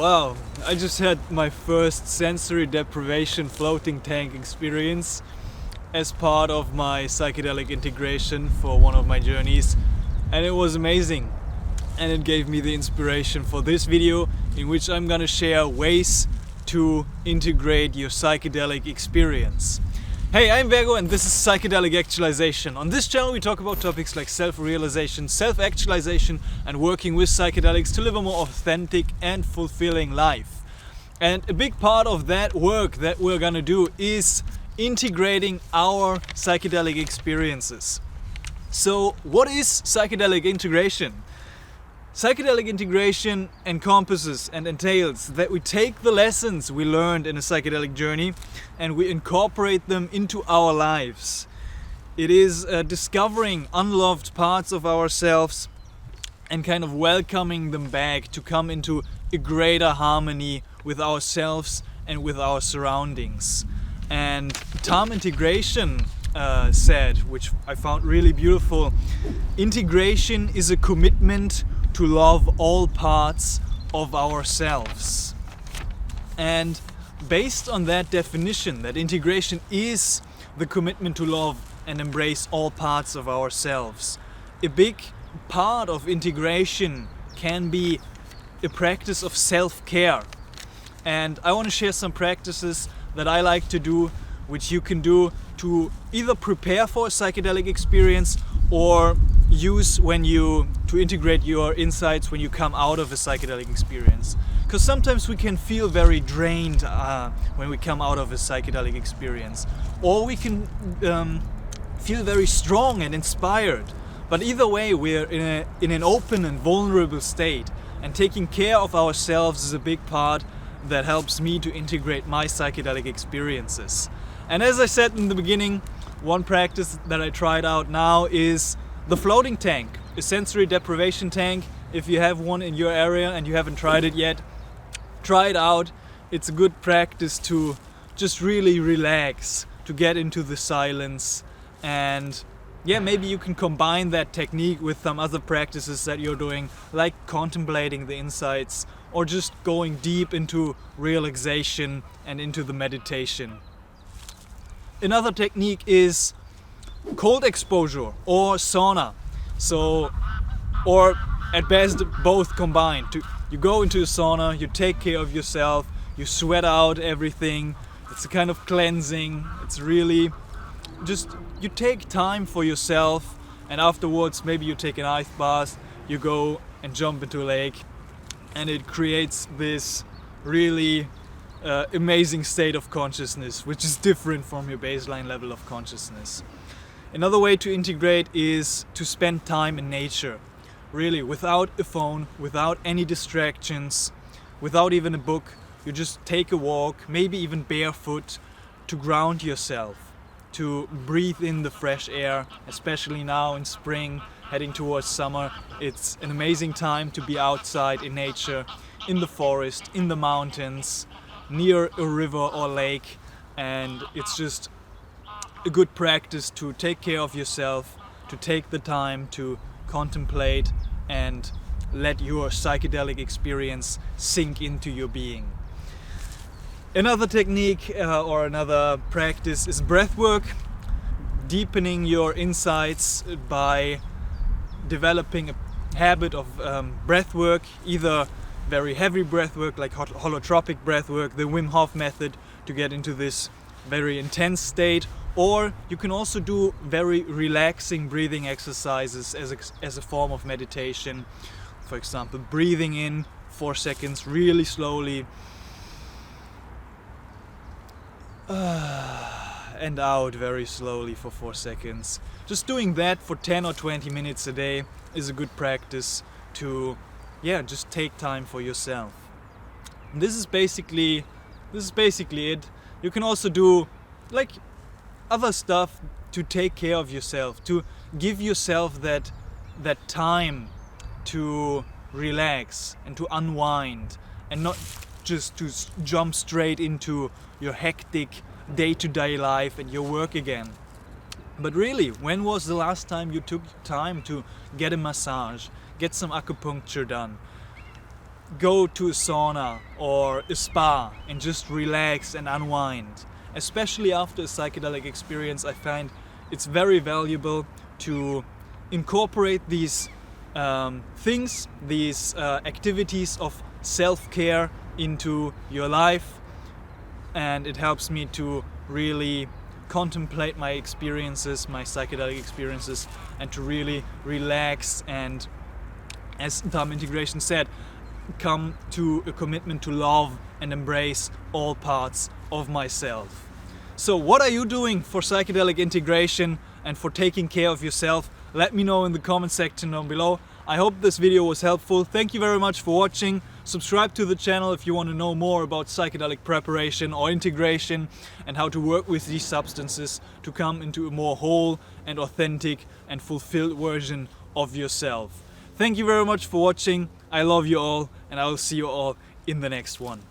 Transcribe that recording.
Wow, I just had my first sensory deprivation floating tank experience as part of my psychedelic integration for one of my journeys, and it was amazing. And it gave me the inspiration for this video, in which I'm gonna share ways to integrate your psychedelic experience. Hey, I'm Virgo and this is Psychedelic Actualization. On this channel we talk about topics like self-realization, self-actualization and working with psychedelics to live a more authentic and fulfilling life. And a big part of that work that we're gonna do is integrating our psychedelic experiences. So what is psychedelic integration? Psychedelic integration encompasses and entails that we take the lessons we learned in a psychedelic journey and we incorporate them into our lives. It is discovering unloved parts of ourselves and kind of welcoming them back to come into a greater harmony with ourselves and with our surroundings. And Tom Integration said, which I found really beautiful, integration is a commitment to love all parts of ourselves. And based on that definition, that integration is the commitment to love and embrace all parts of ourselves, a big part of integration can be a practice of self-care. And I want to share some practices that I like to do, which you can do to either prepare for a psychedelic experience or use to integrate your insights when you come out of a psychedelic experience. Because sometimes we can feel very drained when we come out of a psychedelic experience, or we can feel very strong and inspired. But either way, we're in an open and vulnerable state, and taking care of ourselves is a big part that helps me to integrate my psychedelic experiences. And as I said in the beginning, one practice that I tried out now is the floating tank, a sensory deprivation tank. If you have one in your area and you haven't tried it yet, try it out. It's a good practice to just really relax, to get into the silence. And yeah, maybe you can combine that technique with some other practices that you're doing, like contemplating the insights or just going deep into relaxation and into the meditation. Another technique is cold exposure or sauna. Or at best both combined. You go into a sauna, you take care of yourself, you sweat out everything. It's a kind of cleansing. It's really just, you take time for yourself, and afterwards maybe you take an ice bath, you go and jump into a lake, and it creates this really amazing state of consciousness, which is different from your baseline level of consciousness. Another way to integrate is to spend time in nature, really without a phone, without any distractions, without even a book. You just take a walk, maybe even barefoot, to ground yourself, to breathe in the fresh air, especially now in spring, heading towards summer. It's an amazing time to be outside in nature, in the forest, in the mountains, near a river or lake, and it's just a good practice to take care of yourself, to take the time to contemplate and let your psychedelic experience sink into your being. Another technique or another practice is breath work, deepening your insights by developing a habit of breath work, either very heavy breath work like holotropic breath work, the Wim Hof method to get into this very intense state, or you can also do very relaxing breathing exercises as a form of meditation. For example, breathing in 4 seconds really slowly and out very slowly for 4 seconds. Just doing that for 10 or 20 minutes a day is a good practice to just take time for yourself. And this is basically it. You can also do like other stuff to take care of yourself, to give yourself that time to relax and to unwind, and not just to jump straight into your hectic day-to-day life and your work again. But really, when was the last time you took time to get a massage, get some acupuncture done, go to a sauna or a spa and just relax and unwind. Especially after a psychedelic experience, I find it's very valuable to incorporate these things, these activities of self-care into your life, and it helps me to really contemplate my experiences, my psychedelic experiences, and to really relax and, as Dharma Integration said, come to a commitment to love and embrace all parts of myself. So what are you doing for psychedelic integration and for taking care of yourself? Let me know in the comment section down below. I hope this video was helpful. Thank you very much for watching. Subscribe to the channel if you want to know more about psychedelic preparation or integration and how to work with these substances to come into a more whole and authentic and fulfilled version of yourself. Thank you very much for watching. I love you all, and I will see you all in the next one.